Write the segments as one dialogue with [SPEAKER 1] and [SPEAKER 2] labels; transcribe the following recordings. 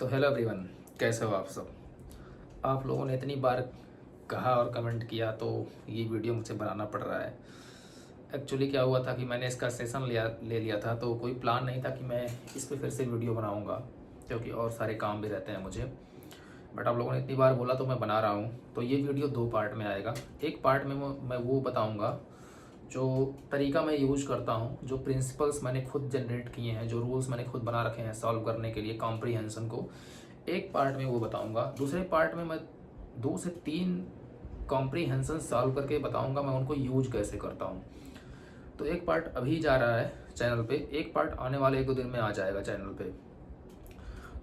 [SPEAKER 1] तो hello everyone, कैसे हो आप सब। आप लोगों ने इतनी बार कहा और कमेंट किया तो ये वीडियो मुझे बनाना पड़ रहा है। एक्चुअली क्या हुआ था कि मैंने इसका सेशन ले लिया था, तो कोई प्लान नहीं था कि मैं इस पर फिर से वीडियो बनाऊंगा, क्योंकि और सारे काम भी रहते हैं मुझे। बट आप लोगों ने इतनी बार बोला तो मैं बना रहा हूँ। तो ये वीडियो दो पार्ट में आएगा। एक पार्ट में मैं वो बताऊँगा जो तरीका मैं यूज करता हूँ, जो प्रिंसिपल्स मैंने खुद जनरेट किए हैं, जो रूल्स मैंने खुद बना रखे हैं सॉल्व करने के लिए कॉम्प्रीहेंशन को। एक पार्ट में वो बताऊँगा। दूसरे पार्ट में मैं 2 से 3 कॉम्प्रीहेंशन सॉल्व करके बताऊँगा मैं उनको यूज कैसे करता हूँ। तो एक पार्ट अभी जा रहा है चैनल पे, एक पार्ट आने वाले 1-2 दिन में आ जाएगा चैनल पे।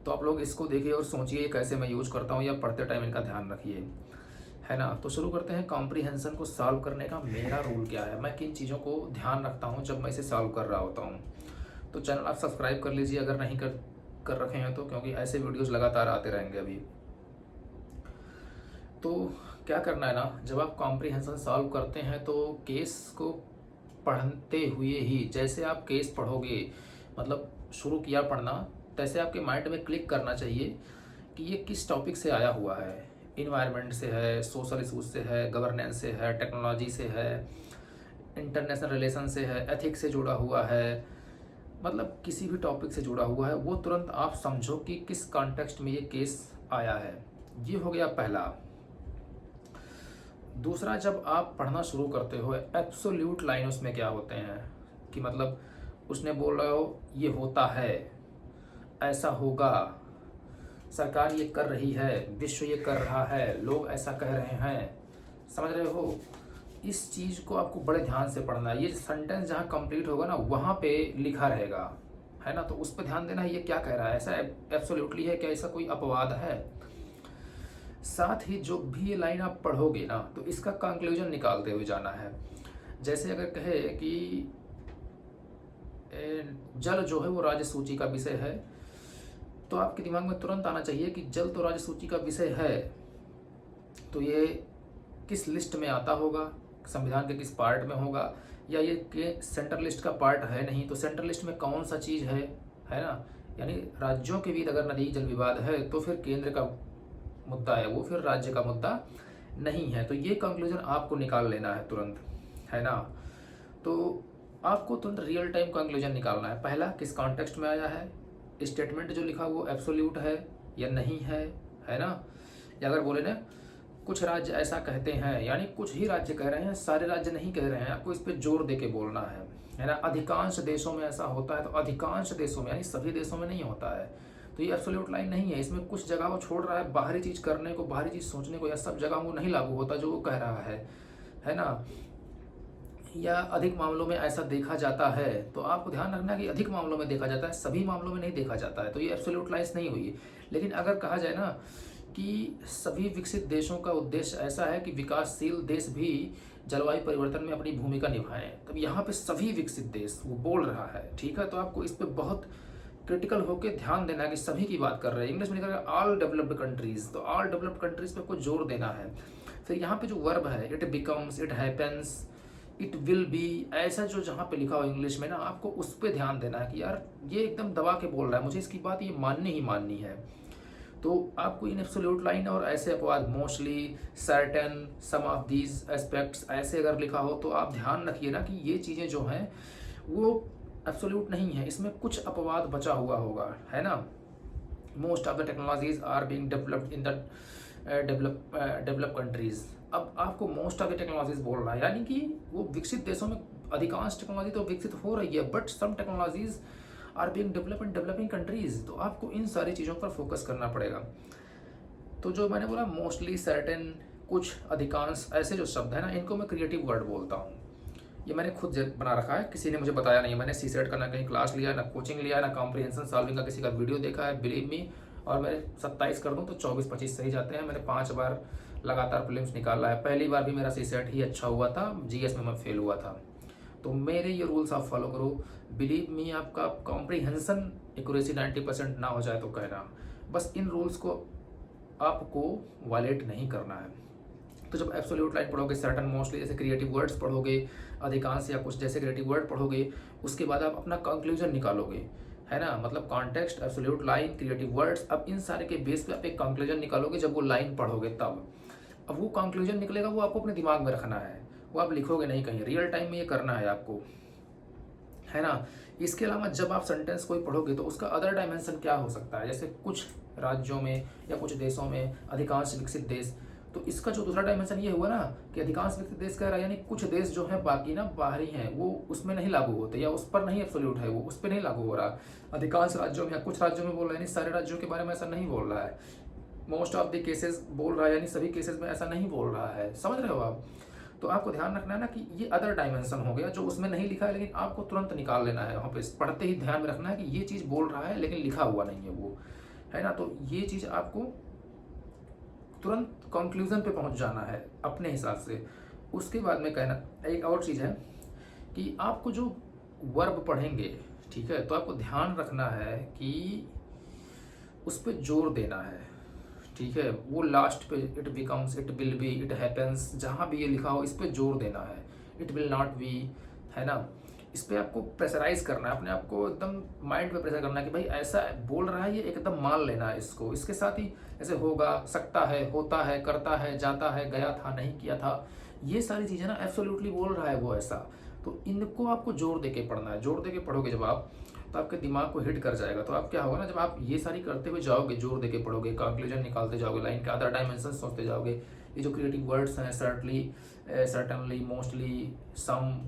[SPEAKER 1] तो आप लोग इसको देखिए और सोचिए कैसे मैं यूज करता हूँ, या पढ़ते टाइम इनका ध्यान रखिए, है ना। तो शुरू करते हैं। कॉम्प्रीहेंशन को सॉल्व करने का मेरा रूल क्या है, मैं किन चीज़ों को ध्यान रखता हूँ जब मैं इसे सॉल्व कर रहा होता हूँ। तो चैनल आप सब्सक्राइब कर लीजिए अगर नहीं कर रखे हैं तो, क्योंकि ऐसे वीडियोस लगातार आते रहेंगे अभी। तो क्या करना है ना, जब आप कॉम्प्रीहेंशन सॉल्व करते हैं तो केस को पढ़ते हुए ही, जैसे आप केस पढ़ोगे, मतलब शुरू किया पढ़ना, तैसे आपके माइंड में क्लिक करना चाहिए कि ये किस टॉपिक से आया हुआ है। इन्वायरमेंट से है, सोशल इशूज से है, गवर्नेंस से है, टेक्नोलॉजी से है, इंटरनेशनल रिलेशन से है, एथिक्स से जुड़ा हुआ है, मतलब किसी भी टॉपिक से जुड़ा हुआ है, वो तुरंत आप समझो कि किस कॉन्टेक्स्ट में ये केस आया है। ये हो गया पहला। दूसरा, जब आप पढ़ना शुरू करते हो, एब्सोल्यूट लाइन उसमें क्या होते हैं कि मतलब उसने बोल रहा हो ये होता है, ऐसा होगा, सरकार ये कर रही है, विश्व ये कर रहा है, लोग ऐसा कह रहे हैं, समझ रहे हो। इस चीज़ को आपको बड़े ध्यान से पढ़ना है। ये सेंटेंस जहाँ कंप्लीट होगा ना, वहाँ पे लिखा रहेगा, है ना। तो उस पर ध्यान देना है, ये क्या कह रहा है, ऐसा एब्सोल्युटली है क्या, ऐसा कोई अपवाद है। साथ ही जो भी ये लाइन आप पढ़ोगे ना, तो इसका कंक्लूजन निकालते हुए जाना है। जैसे अगर कहे कि जल जो है वो राज्य सूची का विषय है, तो आपके दिमाग में तुरंत आना चाहिए कि जल तो राज्य सूची का विषय है, तो ये किस लिस्ट में आता होगा, संविधान के किस पार्ट में होगा, या ये के सेंट्रल लिस्ट का पार्ट है नहीं, तो सेंट्रल लिस्ट में कौन सा चीज़ है ना। यानी राज्यों के बीच अगर नदी जल विवाद है तो फिर केंद्र का मुद्दा है वो, फिर राज्य का मुद्दा नहीं है। तो ये कंक्लूजन आपको निकाल लेना है तुरंत, है ना। तो आपको तुरंत रियल टाइम कंक्लूजन निकालना है। पहला, किस कॉन्टेक्स्ट में आया है, स्टेटमेंट जो लिखा वो एब्सोल्यूट है या नहीं है ना। या अगर बोले ना कुछ राज्य ऐसा कहते हैं, यानी कुछ ही राज्य कह रहे हैं, सारे राज्य नहीं कह रहे हैं, आपको इस पे जोर दे के बोलना है ना। अधिकांश देशों में ऐसा होता है, तो अधिकांश देशों में यानी सभी देशों में नहीं होता है। तो ये एब्सोल्यूट लाइन नहीं है, इसमें कुछ जगह वो छोड़ रहा है बाहरी चीज़ करने को, बाहरी चीज़ सोचने को, या सब जगह वो नहीं लागू होता जो वो कह रहा है ना। या अधिक मामलों में ऐसा देखा जाता है, तो आपको ध्यान रखना है कि अधिक मामलों में देखा जाता है, सभी मामलों में नहीं देखा जाता है, तो ये एब्सोल्यूट लाइन्स नहीं हुई। लेकिन अगर कहा जाए ना कि सभी विकसित देशों का उद्देश्य ऐसा है कि विकासशील देश भी जलवायु परिवर्तन में अपनी भूमिका निभाएं, तब यहाँ पे सभी विकसित देश वो बोल रहा है, ठीक है। तो आपको इस पे बहुत क्रिटिकल होकर ध्यान देना है कि सभी की बात कर रहे हैं। इंग्लिश में लिखा है ऑल डेवलप्ड कंट्रीज, तो ऑल डेवलप्ड कंट्रीज पे कुछ जोर देना है। फिर यहाँ पे जो वर्ब है, it becomes, it happens, it will be, ऐसा जो जहाँ पे लिखा हो इंग्लिश में ना, आपको उस पर ध्यान देना है कि यार ये एकदम दबा के बोल रहा है, मुझे इसकी बात ये माननी ही माननी है। तो आपको इन एब्सोल्यूट लाइन और ऐसे अपवाद, mostly, certain, some of these aspects, ऐसे अगर लिखा हो तो आप ध्यान रखिए ना कि ये चीज़ें जो हैं वो एब्सोल्यूट नहीं है, इसमें कुछ अपवाद बचा हुआ होगा, है ना। Most of the technologies are being developed in the develop countries. अब आपको मोस्ट ऑफ द टेक्नोलॉजीज बोल रहा है, यानी कि वो विकसित देशों में अधिकांश टेक्नोलॉजी तो विकसित हो रही है, but some technologies are being develop in developing countries. तो आपको इन सारी चीज़ों पर फोकस करना पड़ेगा। तो जो मैंने बोला मोस्टली, सर्टेन, कुछ, अधिकांश, ऐसे जो शब्द है ना, इनको मैं क्रिएटिव वर्ड बोलता हूँ। ये मैंने खुद बना रखा है, किसी ने मुझे बताया नहीं। मैंने सीसेट का ना कहीं क्लास लिया, ना कोचिंग लिया, ना कॉम्प्रीहेंशन सॉल्विंग का किसी का वीडियो देखा है, बिलीव मी। और मैंने 27 कर दूँ तो 24-25 सही जाते हैं। मैंने 5 बार लगातार प्रीलिम्स निकाला है। पहली बार भी मेरा सीसेट ही अच्छा हुआ था, जीएस में मैं फेल हुआ था। तो मेरे ये रूल्स आप फॉलो करो, बिलीव मी। आपका कॉम्प्रीहेंशन एक्यूरेसी 90% ना हो जाए तो कहना, बस इन रूल्स को आपको वायलेट नहीं करना है। तो जब एब्सोल्यूट लाइन पढ़ोगे, सर्टन, मोस्टली जैसे क्रिएटिव वर्ड्स पढ़ोगे, अधिकांश या कुछ जैसे क्रिएटिव वर्ड पढ़ोगे, उसके बाद आप अपना कंक्लूजन निकालोगे, है ना, मतलब context, absolute line, creative words. अब इन सारे के बेस पे आप एक कंक्लूजन निकालोगे जब वो लाइन पढ़ोगे तब। अब वो कंक्लूजन निकलेगा, वो आपको अपने दिमाग में रखना है, वो आप लिखोगे नहीं कहीं, रियल टाइम में ये करना है आपको, है ना। इसके अलावा जब आप सेंटेंस कोई पढ़ोगे तो उसका अदर डायमेंशन क्या हो सकता है, जैसे कुछ राज्यों में या कुछ देशों में, अधिकांश विकसित देश, तो इसका जो दूसरा डायमेंशन ये हुआ ना कि अधिकांश विकसित देश कह रहा है, यानी कुछ देश जो है बाकी ना बाहरी हैं, वो उसमें नहीं लागू होते, या उस पर नहीं एब्सोल्यूट है, वो उस पर नहीं लागू हो रहा। अधिकांश राज्यों में या कुछ राज्यों में बोल रहा है, यानी सारे राज्यों के बारे में ऐसा नहीं बोल रहा है। मोस्ट ऑफ द केसेस बोल रहा है, यानी सभी केसेस में ऐसा नहीं बोल रहा है। समझ रहे हो आप। तो आपको ध्यान रखना है ना कि ये अदर डायमेंशन हो गया जो उसमें नहीं लिखा है, लेकिन आपको तुरंत निकाल लेना है। वहाँ पे पढ़ते ही ध्यान में रखना है कि ये चीज़ बोल रहा है लेकिन लिखा हुआ नहीं है वो, है ना। तो ये चीज़ आपको तुरंत कंक्लूजन पे पहुंच जाना है अपने हिसाब से। उसके बाद में कहना एक और चीज़ है कि आपको जो वर्ब पढ़ेंगे, ठीक है, तो आपको ध्यान रखना है कि उस पर जोर देना है, ठीक है। वो लास्ट पे it becomes, it will be, it happens, जहाँ भी ये लिखा हो इस पर जोर देना है। इट विल नॉट बी, है ना, इस पर आपको प्रेशराइज करना है, अपने आप को एकदम माइंड पे प्रेशर करना है कि भाई ऐसा बोल रहा है ये, एकदम मान लेना है इसको। इसके साथ ही ऐसे होगा, सकता है, होता है, करता है, जाता है, गया था, नहीं किया था, ये सारी चीज़ें ना एब्सोल्युटली बोल रहा है वो ऐसा। तो इनको आपको जोर दे के पढ़ना है। जोर दे के पढ़ोगे जब आप, तो आपके दिमाग को हिट कर जाएगा। तो आप क्या होगा ना, जब आप ये सारी करते हुए जाओगे, जोर देके पढ़ोगे, कंक्लूजन निकालते जाओगे, लाइन के अदर डायमेंशन सोचते जाओगे, ये जो क्रिएटिव वर्ड्स हैं, certainly, certainly, mostly, some,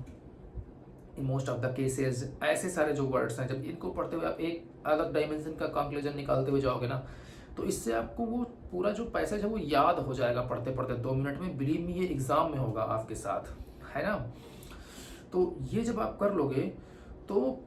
[SPEAKER 1] in most of the cases, ऐसे सारे जो वर्ड्स हैं, जब इनको पढ़ते हुए आप एक अलग डायमेंशन का कंक्लूजन निकालते हुए जाओगे ना, तो इससे आपको वो पूरा जो पैसेज है वो याद हो जाएगा पढ़ते पढ़ते 2 मिनट में। बिलीव मी, ये एग्जाम में होगा आपके साथ, है ना। तो ये जब आप कर लोगे तो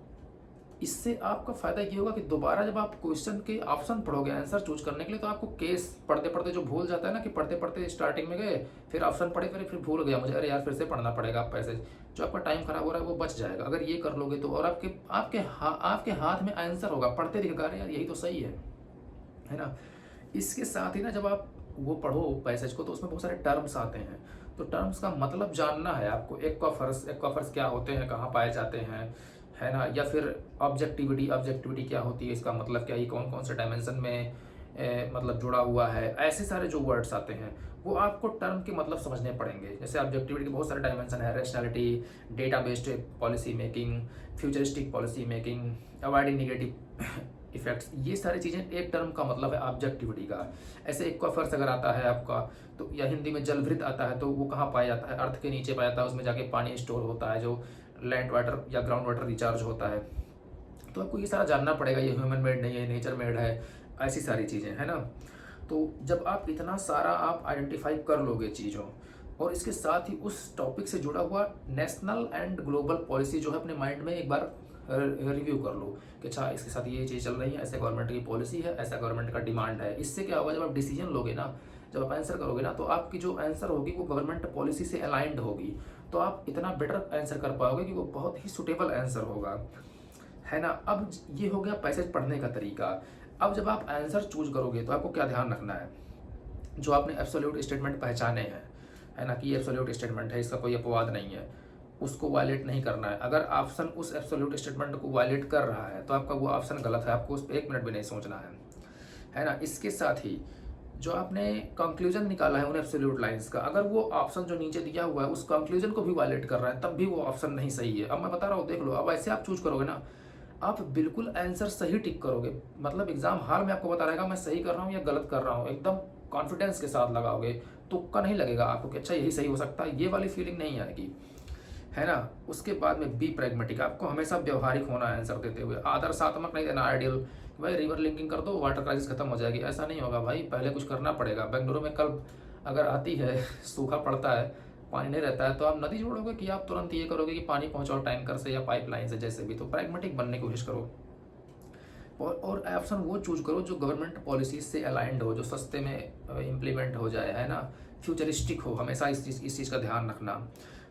[SPEAKER 1] इससे आपका फायदा ये होगा कि दोबारा जब आप क्वेश्चन के ऑप्शन पढ़ोगे आंसर चूज करने के लिए, तो आपको केस पढ़ते पढ़ते जो भूल जाता है ना, कि पढ़ते पढ़ते स्टार्टिंग में गए, फिर ऑप्शन पढ़े, फिर भूल गया मुझे, अरे यार फिर से पढ़ना पड़ेगा पैसेज, जो आपका टाइम खराब हो रहा है वो बच जाएगा अगर ये कर लोगे तो। और आपके हाथ में आंसर होगा, पढ़ते दिखेगा, अरे यार यही तो सही है ना। इसके साथ ही ना जब आप वो पढ़ो पैसेज को, तो उसमें बहुत सारे टर्म्स आते हैं, तो टर्म्स का मतलब जानना है आपको। एक्वाफर्स क्या होते हैं, कहाँ पाए जाते हैं, है ना। या फिर ऑब्जेक्टिविटी क्या होती है, इसका मतलब क्या, ये कौन कौन से डायमेंशन में मतलब जुड़ा हुआ है। ऐसे सारे जो वर्ड्स आते हैं वो आपको टर्म के मतलब समझने पड़ेंगे। जैसे ऑब्जेक्टिविटी के बहुत सारे डायमेंशन है, rationality, data based policy making, futuristic policy making, avoiding negative effects, ये सारी चीज़ें एक टर्म का मतलब है ऑब्जेक्टिविटी का। ऐसे एक्वाफर्स अगर आता है आपका, तो या हिंदी में जलभृत आता है, तो वो कहाँ पाया जाता है, अर्थ के नीचे पाया जाता है, उसमें जाके पानी स्टोर होता है, जो लैंड वाटर या ग्राउंड वाटर रिचार्ज होता है। तो आपको ये सारा जानना पड़ेगा, ये ह्यूमन मेड नहीं है, नेचर मेड है, ऐसी सारी चीज़ें, है ना। तो जब आप इतना सारा आप आइडेंटिफाई कर लोगे चीज़ों, और इसके साथ ही उस टॉपिक से जुड़ा हुआ नेशनल एंड ग्लोबल पॉलिसी जो है अपने माइंड में एक बार रिव्यू कर लो कि अच्छा इसके साथ ये चीज़ चल रही है, ऐसे गवर्नमेंट की पॉलिसी है, ऐसा गवर्नमेंट का डिमांड है। इससे क्या होगा, जब आप डिसीजन लोगे ना, जब आप आंसर करोगे ना, तो आपकी जो आंसर होगी वो गवर्नमेंट पॉलिसी से अलाइंड होगी, तो आप इतना बेटर आंसर कर पाओगे कि वो बहुत ही सुटेबल आंसर होगा, है ना। अब ये हो गया पैसेज पढ़ने का तरीका। अब जब आप आंसर चूज करोगे तो आपको क्या ध्यान रखना है, जो आपने एब्सोल्यूट स्टेटमेंट पहचाने हैं, है ना, कि ये एब्सोल्यूट स्टेटमेंट है, इसका कोई अपवाद नहीं है, उसको वायलेट नहीं करना है। अगर ऑप्शन उस एब्सोल्यूट स्टेटमेंट को वायलेट कर रहा है तो आपका वो ऑप्शन गलत है, आपको उस पर 1 मिनट भी नहीं सोचना है ना। इसके साथ ही जो आपने कंक्लूजन निकाला है उन एब्सोल्यूट लाइंस का, अगर वो ऑप्शन जो नीचे दिया हुआ है उस कंक्लूजन को भी वायलेट कर रहा है, तब भी वो ऑप्शन नहीं सही है। अब मैं बता रहा हूँ, देख लो, अब ऐसे आप चूज करोगे ना, आप बिल्कुल आंसर सही टिक करोगे, मतलब एग्जाम हॉल में आपको बता रहेगा मैं सही कर रहा हूँ या गलत कर रहा हूँ, एकदम कॉन्फिडेंस के साथ लगाओगे, तुक्का नहीं लगेगा आपको कि अच्छा यही सही हो सकता है, ये वाली फीलिंग नहीं आएगी, है ना। उसके बाद में बी प्रैग्मेटिक, आपको हमेशा व्यवहारिक होना है आंसर देते हुए, आदर्शात्मक नहीं देना आइडियल, भाई रिवर लिंकिंग कर दो वाटर क्राइसिस खत्म हो जाएगी, ऐसा नहीं होगा भाई, पहले कुछ करना पड़ेगा। बेंगलुरु में कल अगर आती है, सूखा पड़ता है, पानी नहीं रहता है, तो आप नदी जोड़ोगे कि आप तुरंत ये करोगे कि पानी पहुंचाओ टैंकर से या पाइपलाइन से, जैसे भी। तो प्रैग्मेटिक बनने की कोशिश करो, और ऑप्शन वो चूज करो जो गवर्नमेंट पॉलिसी से अलाइंड हो, जो सस्ते में इम्प्लीमेंट हो जाए, है ना, फ्यूचरिस्टिक हो, हमेशा इस चीज़ का ध्यान रखना।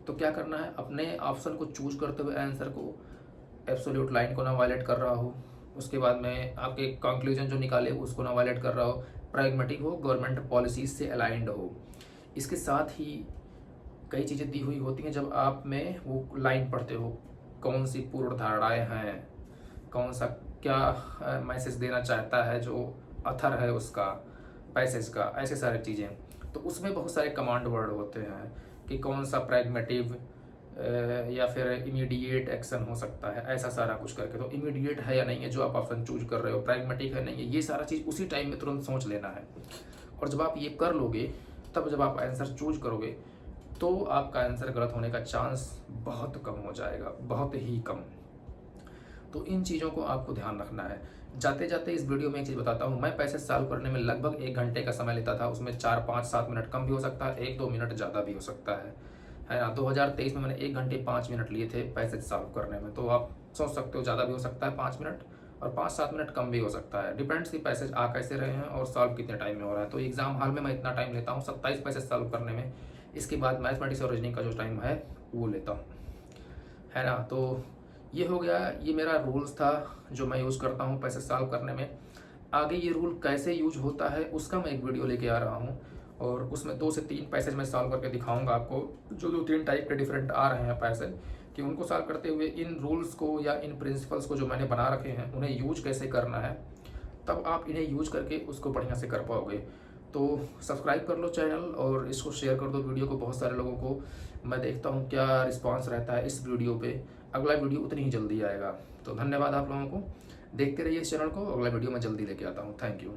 [SPEAKER 1] तो क्या करना है, अपने ऑप्शन को चूज करते हुए आंसर को एब्सोल्यूट लाइन को ना वायलेट कर रहा हो, उसके बाद में आपके कंक्लूजन जो निकाले उसको ना वायलेट कर रहा हो, प्रैग्मेटिक हो, गवर्नमेंट पॉलिसी से अलाइंड हो। इसके साथ ही कई चीज़ें दी हुई होती हैं जब आप में वो लाइन पढ़ते हो, कौन सी पूर्व धारणाएँ हैं, कौन सा क्या मैसेज देना चाहता है जो ऑथर है उसका पैसेज का, ऐसे सारी चीज़ें। तो उसमें बहुत सारे कमांड वर्ड होते हैं कि कौन सा प्रैग्मेटिव या फिर इमीडिएट एक्शन हो सकता है, ऐसा सारा कुछ करके। तो इमीडिएट है या नहीं है जो आप ऑप्शन चूज कर रहे हो, प्रैग्मेटिक है नहीं है, ये सारा चीज़ उसी टाइम में तुरंत सोच लेना है। और जब आप ये कर लोगे तब जब आप आंसर चूज करोगे तो आपका आंसर गलत होने का चांस बहुत कम हो जाएगा, बहुत ही कम। तो इन चीज़ों को आपको ध्यान रखना है। जाते जाते इस वीडियो में एक चीज़ बताता हूँ, मैं पैसे सॉल्व करने में लगभग 1 घंटे का समय लेता था। उसमें 4, 5, 7 मिनट कम भी हो सकता है, 1-2 मिनट ज़्यादा भी हो सकता है ना। 2023 में मैंने 1 घंटे 5 मिनट लिए थे पैसे सॉल्व करने में। तो आप सोच सकते हो ज़्यादा भी हो सकता है 5 मिनट, और 5-7 मिनट कम भी हो सकता है। डिपेंड्स कि पैसेज आ कैसे रहे हैं और सॉल्व कितने टाइम में हो रहा है। तो एग्जाम हॉल में मैं इतना टाइम लेता हूँ 27 पैसेज सॉल्व करने में। इसके बाद मैथमेटिक्स और रीजनिंग का जो टाइम है वो लेता हूँ, है ना। तो ये हो गया, ये मेरा रूल्स था जो मैं यूज़ करता हूँ पैसे सॉल्व करने में। आगे ये रूल कैसे यूज होता है उसका मैं एक वीडियो लेके आ रहा हूँ, और उसमें 2 से 3 पैसेज मैं सॉल्व करके दिखाऊंगा आपको, जो 2-3 टाइप के डिफरेंट आ रहे हैं पैसेज, कि उनको सॉल्व करते हुए इन रूल्स को या इन प्रिंसिपल्स को जो मैंने बना रखे हैं उन्हें यूज कैसे करना है, तब आप इन्हें यूज करके उसको बढ़िया से कर पाओगे। तो सब्सक्राइब कर लो चैनल और इसको शेयर कर दो वीडियो को बहुत सारे लोगों को। मैं देखता हूँ क्या रिस्पांस रहता है इस वीडियो पे। अगला वीडियो उतनी ही जल्दी आएगा। तो धन्यवाद आप लोगों को, देखते रहिए इस चैनल को। अगला वीडियो मैं जल्दी लेके आता हूँ। Thank you.